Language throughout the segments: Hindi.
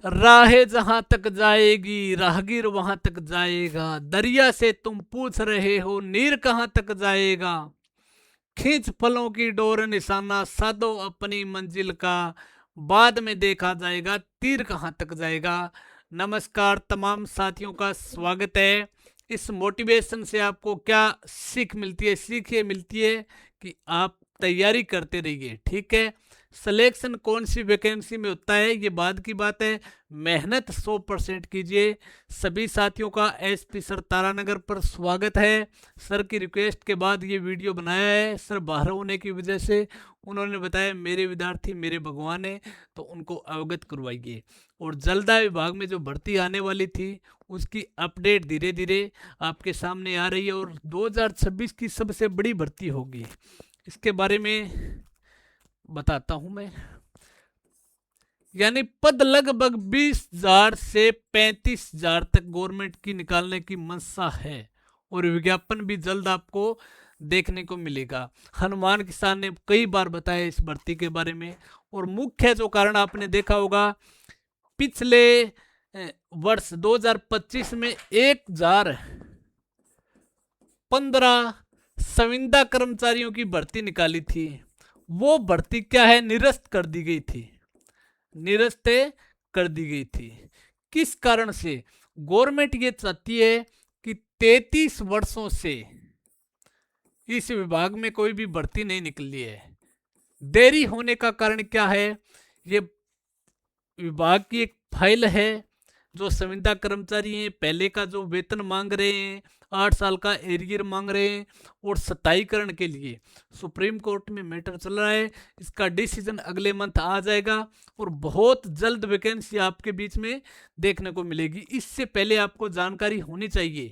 राहें जहां तक जाएगी राहगीर वहां तक जाएगा, दरिया से तुम पूछ रहे हो नीर कहां तक जाएगा, खींच फलों की डोर निशाना साधो अपनी मंजिल का, बाद में देखा जाएगा तीर कहां तक जाएगा। नमस्कार तमाम साथियों का स्वागत है। इस मोटिवेशन से आपको क्या सीख मिलती है? सीख ये मिलती है कि आप तैयारी करते रहिए, ठीक है। सिलेक्शन कौन सी वैकेंसी में होता है ये बाद की बात है, मेहनत 100% कीजिए। सभी साथियों का एसपी सर तारानगर पर स्वागत है। सर की रिक्वेस्ट के बाद ये वीडियो बनाया है। सर बाहर होने की वजह से उन्होंने बताया मेरे विद्यार्थी मेरे भगवान है, तो उनको अवगत करवाइए। और जल्दा विभाग में जो भर्ती आने वाली थी उसकी अपडेट धीरे धीरे आपके सामने आ रही है, और 2026 की सबसे बड़ी भर्ती होगी, इसके बारे में बताता हूं मैं। यानी पद लगभग 20,000 से 35,000 तक गवर्नमेंट की निकालने की मंशा है, और विज्ञापन भी जल्द आपको देखने को मिलेगा। हनुमान किसान ने कई बार बताया इस भर्ती के बारे में। और मुख्य जो कारण आपने देखा होगा, पिछले वर्ष 2025 में 1015 संविदा कर्मचारियों की भर्ती निकाली थी। वो भर्ती क्या है, निरस्त कर दी गई थी, निरस्त कर दी गई थी। किस कारण से? गवर्नमेंट ये चाहती है कि 33 वर्षों से इस विभाग में कोई भी भर्ती नहीं निकली है। देरी होने का कारण क्या है? ये विभाग की एक फाइल है, जो संविदा कर्मचारी हैं पहले का जो वेतन मांग रहे हैं, 8 साल का एरियर मांग रहे हैं, और सताईकरण के लिए सुप्रीम कोर्ट में मैटर चल रहा है। इसका डिसीजन अगले मंथ आ जाएगा, और बहुत जल्द वैकेंसी आपके बीच में देखने को मिलेगी। इससे पहले आपको जानकारी होनी चाहिए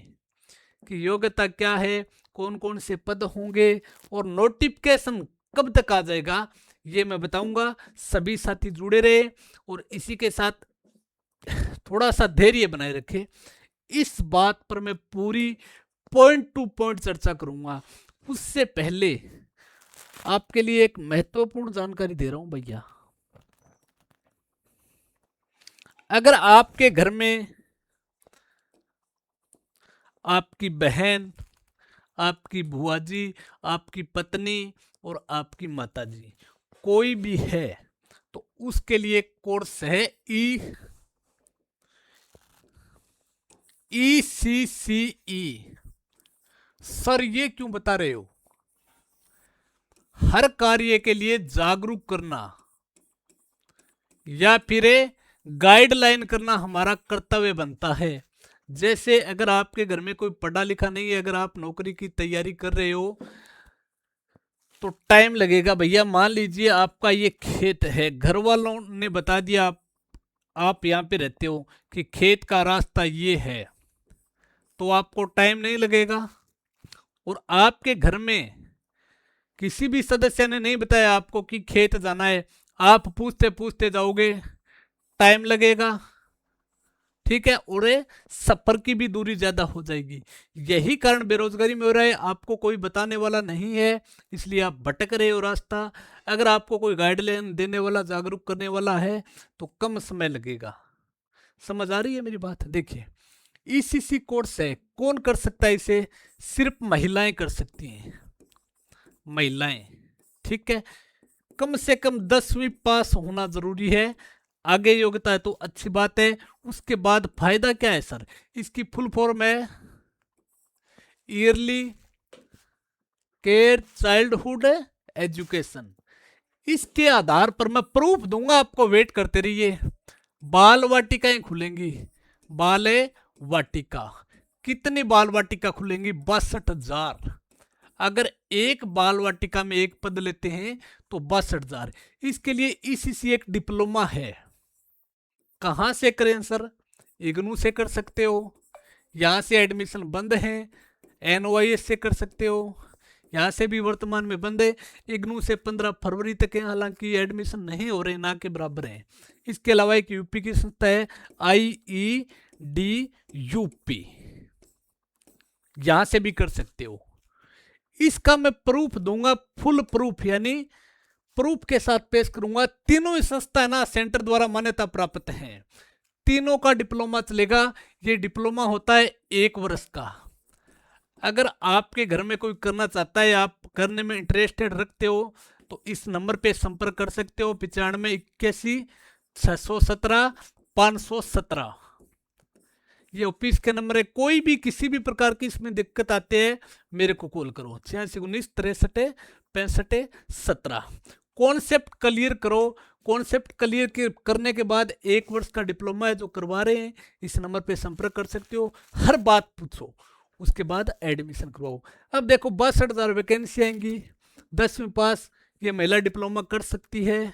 कि योग्यता क्या है, कौन कौन से पद होंगे, और नोटिफिकेशन कब तक आ जाएगा ये मैं बताऊंगा। सभी साथी जुड़े रहे, और इसी के साथ थोड़ा सा धैर्य बनाए रखे। इस बात पर मैं पूरी पॉइंट टू पॉइंट चर्चा करूंगा। उससे पहले आपके लिए एक महत्वपूर्ण जानकारी दे रहा हूं भैया। अगर आपके घर में आपकी बहन, आपकी बुआ जी, आपकी पत्नी और आपकी माता जी कोई भी है, तो उसके लिए कोर्स है ECCE। सर ये क्यों बता रहे हो? हर कार्य के लिए जागरूक करना या फिर गाइडलाइन करना हमारा कर्तव्य बनता है। जैसे अगर आपके घर में कोई पढ़ा लिखा नहीं है, अगर आप नौकरी की तैयारी कर रहे हो तो टाइम लगेगा भैया। मान लीजिए आपका ये खेत है, घर वालों ने बता दिया आप यहाँ पे रहते हो कि खेत का रास्ता ये है, तो आपको टाइम नहीं लगेगा। और आपके घर में किसी भी सदस्य ने नहीं बताया आपको कि खेत जाना है, आप पूछते पूछते जाओगे, टाइम लगेगा, ठीक है, और सफर की भी दूरी ज्यादा हो जाएगी। यही कारण बेरोजगारी में हो रहा है, आपको कोई बताने वाला नहीं है, इसलिए आप भटक रहे हो रास्ता। अगर आपको कोई गाइडलाइन देने वाला, जागरूक करने वाला है, तो कम समय लगेगा। समझ आ रही है मेरी बात? देखिए, ECC कोर्स है, कौन कर सकता है इसे? सिर्फ महिलाएं कर सकती हैं, महिलाएं, ठीक है। कम से कम 10वीं पास होना जरूरी है। आगे योग्यता है तो अच्छी बात है। उसके बाद फायदा क्या है सर? इसकी फुल फॉर्म है ईयरली केयर चाइल्डहुड एजुकेशन। इसके आधार पर मैं प्रूफ दूंगा आपको, वेट करते रहिए। बाल वाटिकाएं खुलेंगी, बाल वाटिका। कितनी बाल वाटिका खुलेंगी? 62,000। अगर एक बाल वाटिका में एक पद लेते हैं तो 62,000। इसके लिए ECC एक डिप्लोमा है। कहां से करें सर? इग्नू से कर सकते हो, यहां से एडमिशन बंद है। NOIS से कर सकते हो, यहाँ से भी वर्तमान में बंद है। इग्नू से 15 फरवरी तक है, हालांकि एडमिशन नहीं हो रहे, ना के बराबर हैं। इसके अलावा एक यूपी की संस्था है IEDUP, यहां से भी कर सकते हो। इसका मैं प्रूफ दूंगा, फुल प्रूफ, यानी प्रूफ के साथ पेश करूंगा। तीनों संस्था ना सेंटर द्वारा मान्यता प्राप्त हैं। तीनों का डिप्लोमा चलेगा। ये डिप्लोमा होता है 1 वर्ष का। अगर आपके घर में कोई करना चाहता है, आप करने में इंटरेस्टेड रखते हो, तो इस नंबर पे संपर्क कर सकते हो, 9581 617 517। ये ऑफिस के नंबर है। कोई भी किसी भी प्रकार की इसमें दिक्कत आते हैं, मेरे को कॉल करो, 8619 63 65 17। कॉन्सेप्ट क्लियर करो। कॉन्सेप्ट क्लियर करने के बाद 1 वर्ष का डिप्लोमा है जो करवा रहे हैं, इस नंबर पे संपर्क कर सकते हो, हर बात पूछो, उसके बाद एडमिशन करवाओ। अब देखो 62,000 वैकेंसी आएंगी, 10वीं पास ये महिला डिप्लोमा कर सकती है।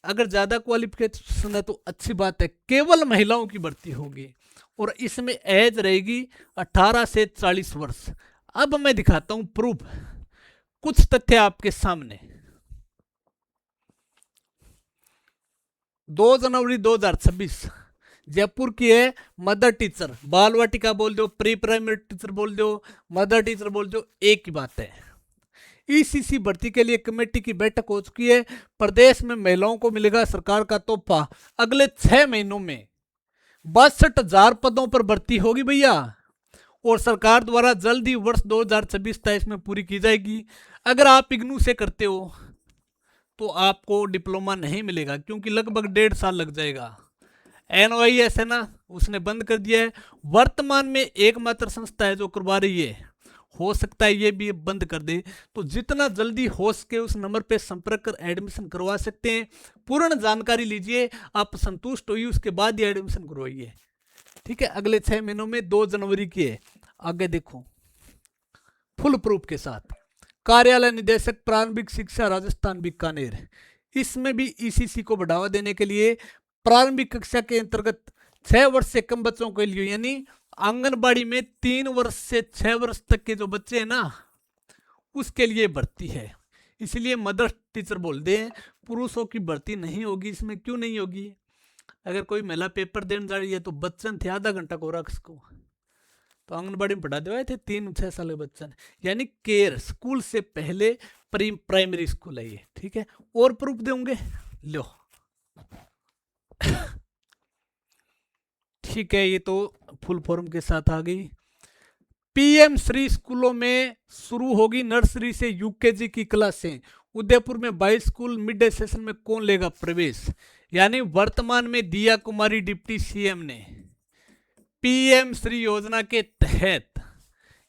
अगर ज़्यादा क्वालिफिकेशन है तो अच्छी बात है, केवल महिलाओं की भर्ती होगी और इसमें एज रहेगी 18 से 40 वर्ष। अब मैं दिखाता हूं प्रूफ, कुछ तथ्य आपके सामने। 2 जनवरी 2026 जयपुर की है मदर टीचर, बाल वाटिका बोल दो, प्री प्राइमरी टीचर बोल दो, मदर टीचर बोल दो, एक ही बात है। ईसीसी भर्ती के लिए कमेटी की बैठक हो चुकी है। प्रदेश में महिलाओं को मिलेगा सरकार का तोहफा। अगले 6 महीनों में 62,000 पदों पर भर्ती होगी भैया, और सरकार द्वारा जल्द ही वर्ष 2026-23 में पूरी की जाएगी। अगर आप इग्नू से करते हो तो आपको डिप्लोमा नहीं मिलेगा, क्योंकि लगभग 1.5 साल लग जाएगा। NOIS है ना, उसने बंद कर दिया है। वर्तमान में एकमात्र संस्था है जो करवा रही है, हो सकता है ये भी बंद कर दे। तो जितना जल्दी हो सके उस नंबर पे संपर्क कर एडमिशन करवा सकते हैं। पूर्ण जानकारी लीजिए, आप संतुष्ट होइए, उसके बाद ही एडमिशन करवाइए, ठीक है। अगले 6 महीनों में 2 जनवरी की है। आगे देखो फुल प्रूफ के साथ। कार्यालय निदेशक प्रारंभिक शिक्षा राजस्थान बीकानेर, इसमें भी ईसीसी को बढ़ावा देने के लिए प्रारंभिक कक्षा के अंतर्गत 6 वर्ष से कम बच्चों के लिए, यानी आंगनबाड़ी में 3 वर्ष से 6 वर्ष तक के जो बच्चे हैं ना, उसके लिए भर्ती है। इसलिए मदर टीचर बोल दे, पुरुषों की भर्ती नहीं होगी। इसमें क्यों नहीं होगी? अगर कोई महिला पेपर देने जा रही है तो बच्चन थे आधा घंटा को रख को, तो आंगनबाड़ी में पढ़ा दिए थे 3-6 साल के बच्चन, यानी केयर स्कूल से पहले प्राइमरी स्कूल है ये, ठीक है। और प्रूफ देंगे, लो ठीक है, ये तो फुल फॉर्म के साथ आ गई। PM श्री स्कूलों में शुरू होगी नर्सरी से UKG की क्लासें। उदयपुर में 22 स्कूल, मिड डे सेशन में कौन लेगा प्रवेश? यानी वर्तमान में दिया कुमारी डिप्टी CM ने PM श्री योजना के तहत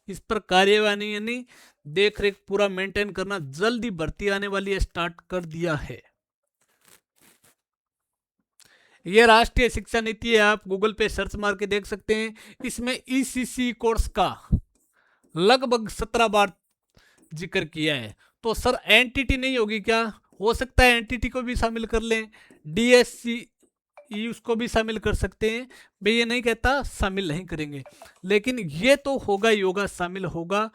इस पर कार्यवाही यानी देख रेख पूरा मेंटेन करना, जल्दी भर्ती आने वाली है, स्टार्ट कर दिया है। यह राष्ट्रीय शिक्षा नीति है, आप गूगल पे सर्च मार के देख सकते हैं। इसमें ECC कोर्स का लगभग 17 बार जिक्र किया है। तो सर एनटीटी नहीं होगी क्या? हो सकता है एनटीटी को भी शामिल कर लें, DSC उसको भी शामिल कर सकते हैं। मैं ये नहीं कहता शामिल नहीं करेंगे, लेकिन ये तो होगा ही होगा, शामिल होगा।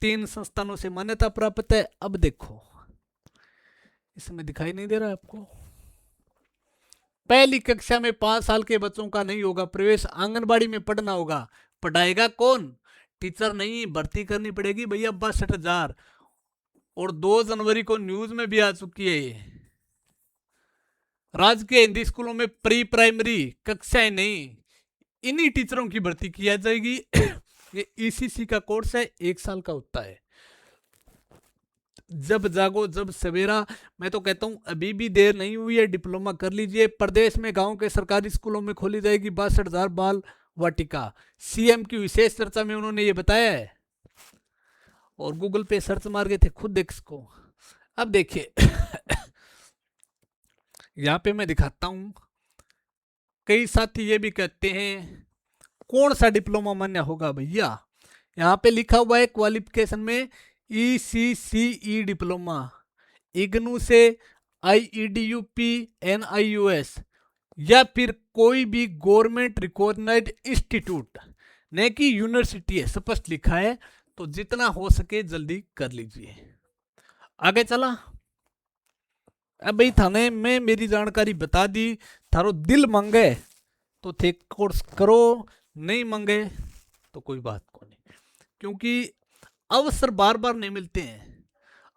3 संस्थानों से मान्यता प्राप्त है। अब देखो इसमें दिखाई नहीं दे रहा आपको, पहली कक्षा में 5 साल के बच्चों का नहीं होगा प्रवेश, आंगनबाड़ी में पढ़ना होगा। पढ़ाएगा कौन? टीचर नहीं, भर्ती करनी पड़ेगी भैया 62,000। और 2 जनवरी को न्यूज में भी आ चुकी है ये। राजकीय हिंदी स्कूलों में प्री प्राइमरी कक्षाएं नहीं, इन्हीं टीचरों की भर्ती की जाएगी। ये ECC का कोर्स है, 1 साल का होता है। जब जागो जब सवेरा, मैं तो कहता हूं अभी भी देर नहीं हुई है, डिप्लोमा कर लीजिए। प्रदेश में गांव के सरकारी स्कूलों में खोली जाएगी 62,000 बाल वाटिका। CM की विशेष चर्चा में उन्होंने ये बताया है, और गूगल पे सर्च मार गए थे, खुद देख इसको। अब देखिए यहां पे मैं दिखाता हूं, कई साथी ये भी कहते हैं कौन सा डिप्लोमा मान्य होगा भैया। यहां पे लिखा हुआ है क्वालिफिकेशन में ECCE डिप्लोमा, इग्नू से IEDUP NIUS या फिर कोई भी गवर्नमेंट रिकॉग्नाइज्ड इंस्टीट्यूट, नहीं कि यूनिवर्सिटी है, स्पष्ट लिखा है। तो जितना हो सके जल्दी कर लीजिए। आगे चला, अब भाई थाने में मेरी जानकारी बता दी, थारो दिल मांगे तो थे कोर्स करो, नहीं मांगे तो कोई बात को नहीं, क्योंकि अवसर बार बार नहीं मिलते हैं।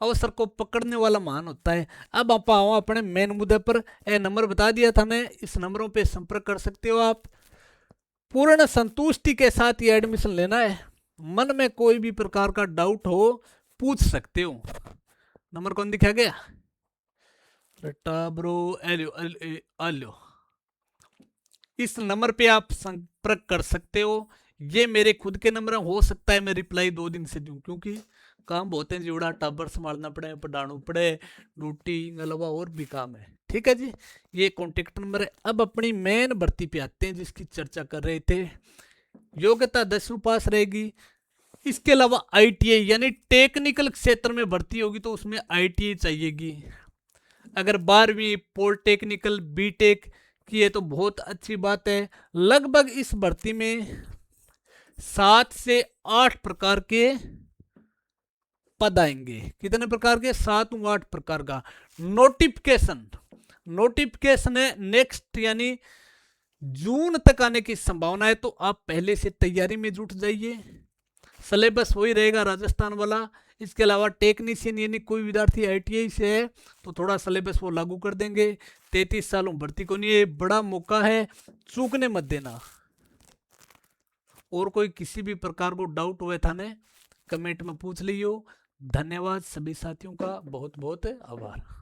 अवसर को पकड़ने वाला महान होता है। अब आप आओ अपने मेन मुद्दे पर। ए नंबर बता दिया था मैं, इस नंबरों पे संपर्क कर सकते हो आप। पूर्ण संतुष्टि के साथ ये एडमिशन लेना है। मन में कोई भी प्रकार का डाउट हो पूछ सकते हो। नंबर कौन दिखा गया बेटा ब्रो? एलो इस नंबर पे आप संपर्क कर सकते हो। ये मेरे खुद के नंबर हो सकता है मैं रिप्लाई 2 दिन से दूं, क्योंकि काम बहुत है, जुड़ा टाबर संभालना पड़े, पढ़ाना पड़े, ड्यूटी अलावा और भी काम है। ठीक है जी, ये कॉन्टेक्ट नंबर है। अब अपनी मेन भर्ती पे आते हैं जिसकी चर्चा कर रहे थे। योग्यता 10वीं पास रहेगी। इसके अलावा ITI यानी टेक्निकल क्षेत्र में भर्ती होगी तो उसमें ITI चाहिएगी। अगर 12वीं पॉलिटेक्निकल बीटेक की है तो बहुत अच्छी बात है। लगभग इस भर्ती में 7 से 8 प्रकार के पद आएंगे। कितने प्रकार के? 7 या 8 प्रकार का। नोटिफिकेशन है नेक्स्ट यानी जून तक आने की संभावना है, तो आप पहले से तैयारी में जुट जाइए। सिलेबस वही रहेगा राजस्थान वाला। इसके अलावा टेक्नीशियन यानी कोई विद्यार्थी ITI से है तो थोड़ा सिलेबस वो लागू कर देंगे। 33 सालों भर्ती को नहीं, ये बड़ा मौका है, चूकने मत देना। और कोई किसी भी प्रकार को डाउट हुए थाने कमेंट में पूछ लियो। धन्यवाद सभी साथियों का, बहुत बहुत आभार।